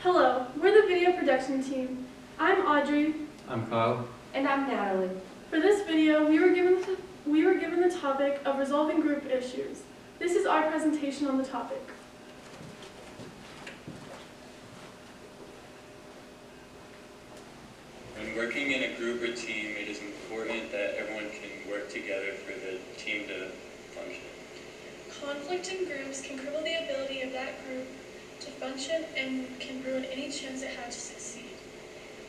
Hello, we're the video production team. I'm Audrey. I'm Kyle. And I'm Natalie. For this video, we were given the topic of resolving group issues. This is our presentation on the topic. When working in a group or team, it is important that everyone can work together for the team to function. Conflict in groups can cripple the ability of that group to function and can ruin any chance it had to succeed.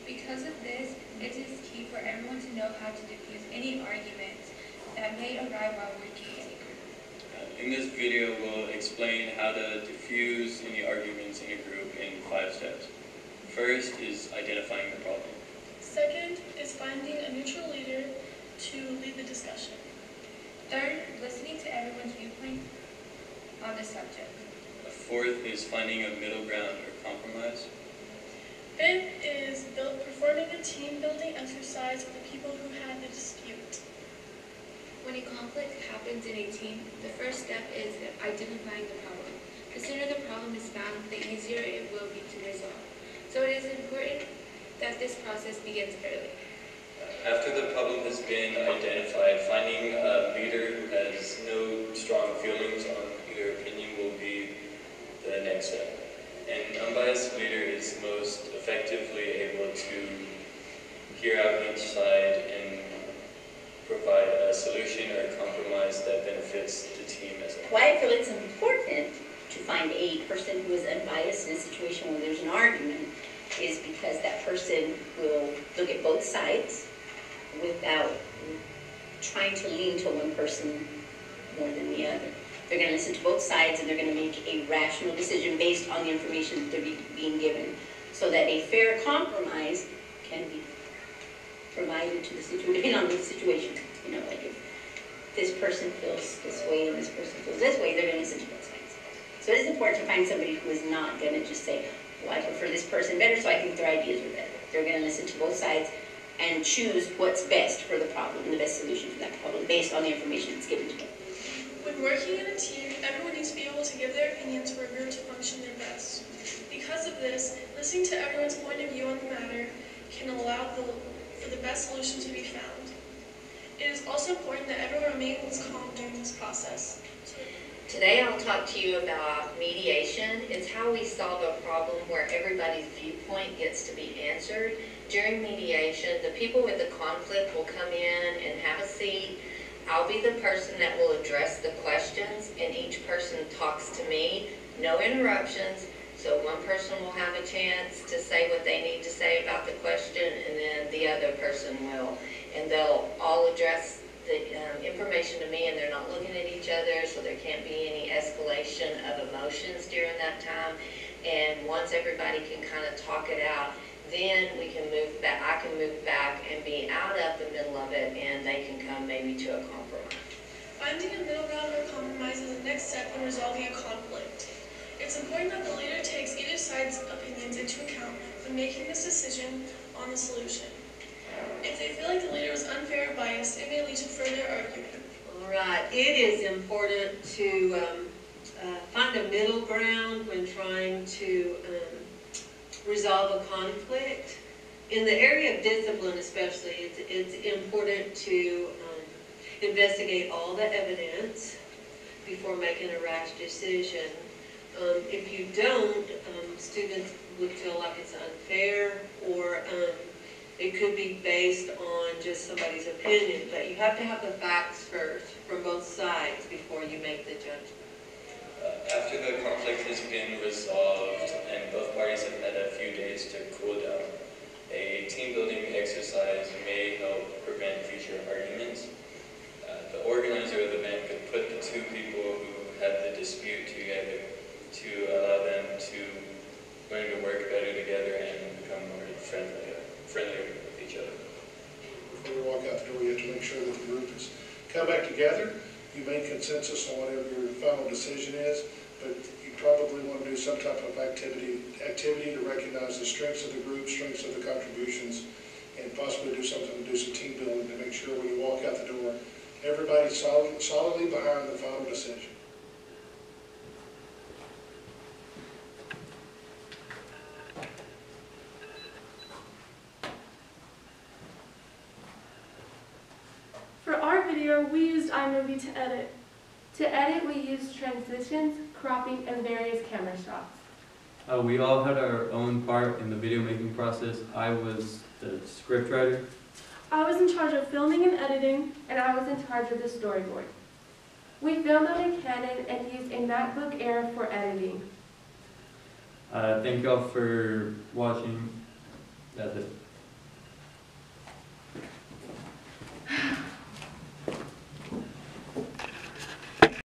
Because of this, it is key for everyone to know how to diffuse any arguments that may arise while working in a group. In this video, we'll explain how to diffuse any arguments in a group in 5 steps. First is identifying the problem. Second is finding a neutral leader to lead the discussion. Third, listening to everyone's viewpoint on the subject. Fourth is finding a middle ground or compromise. Fifth is performing a team-building exercise with the people who had the dispute. When a conflict happens in a team, the first step is identifying the problem. The sooner the problem is found, the easier it will be to resolve. So it is important that this process begins early. After the problem has been identified, finding a leader who has no strong feelings on either opinion will be the next step. An unbiased leader is most effectively able to hear out each side and provide a solution or a compromise that benefits the team as a whole. Why I feel it's important to find a person who is unbiased in a situation where there's an argument is because that person will look at both sides without trying to lean to one person more than the other. They're going to listen to both sides and they're going to make a rational decision based on the information that they're being given so that a fair compromise can be provided to the situation, depending on the situation. You know, like if this person feels this way and this person feels this way, they're going to listen to both sides. So it is important to find somebody who is not going to just say, well, I prefer this person better, so I think their ideas are better. They're going to listen to both sides and choose what's best for the problem and the best solution for that problem based on the information that's given to them. When working in a team, everyone needs to be able to give their opinions for a group to function their best. Because of this, listening to everyone's point of view on the matter can allow for the best solution to be found. It is also important that everyone remains calm during this process. Today I'll talk to you about mediation. It's how we solve a problem where everybody's viewpoint gets to be answered. During mediation, the people with the conflict will come in and have a seat. I'll be the person that will address the questions, and each person talks to me. No interruptions, so one person will have a chance to say what they need to say about the question, and then the other person will. And they'll all address the information to me, and they're not looking at each other, so there can't be any escalation of emotions during that time. And once everybody can kind of talk it out, then we can move back. I can move back and be out of the middle of it, and they can come maybe to a compromise. Finding a middle ground or compromise is the next step in resolving a conflict. It's important that the leader takes either side's opinions into account when making this decision on the solution. If they feel like the leader was unfair or biased, it may lead to further argument. All right, it is important to find a middle ground when trying to resolve a conflict. In the area of discipline especially, it's important to investigate all the evidence before making a rash decision. If you don't, students would feel like it's unfair, or it could be based on just somebody's opinion, but you have to have the facts first from both sides before you make the judgment. After the conflict has been resolved and both parties have had a few days to cool down, a team-building exercise may help prevent future arguments. The organizer of the event could put the two people who had the dispute together to allow them to learn to work better together and become more friendlier with each other. Before you walk out the door, you have to make sure that the group has come back together. You make consensus on whatever your final decision is, but you probably want to do some type of activity to recognize the strengths of the group, strengths of the contributions, and possibly do something to do some team building to make sure when you walk out the door, everybody's solidly behind the final decision. year, we used iMovie to edit. To edit, we used transitions, cropping, and various camera shots. We all had our own part in the video making process. I was the script writer. I was in charge of filming and editing. And I was in charge of the storyboard. We filmed on a Canon and used a MacBook Air for editing. Thank y'all for watching. That's it.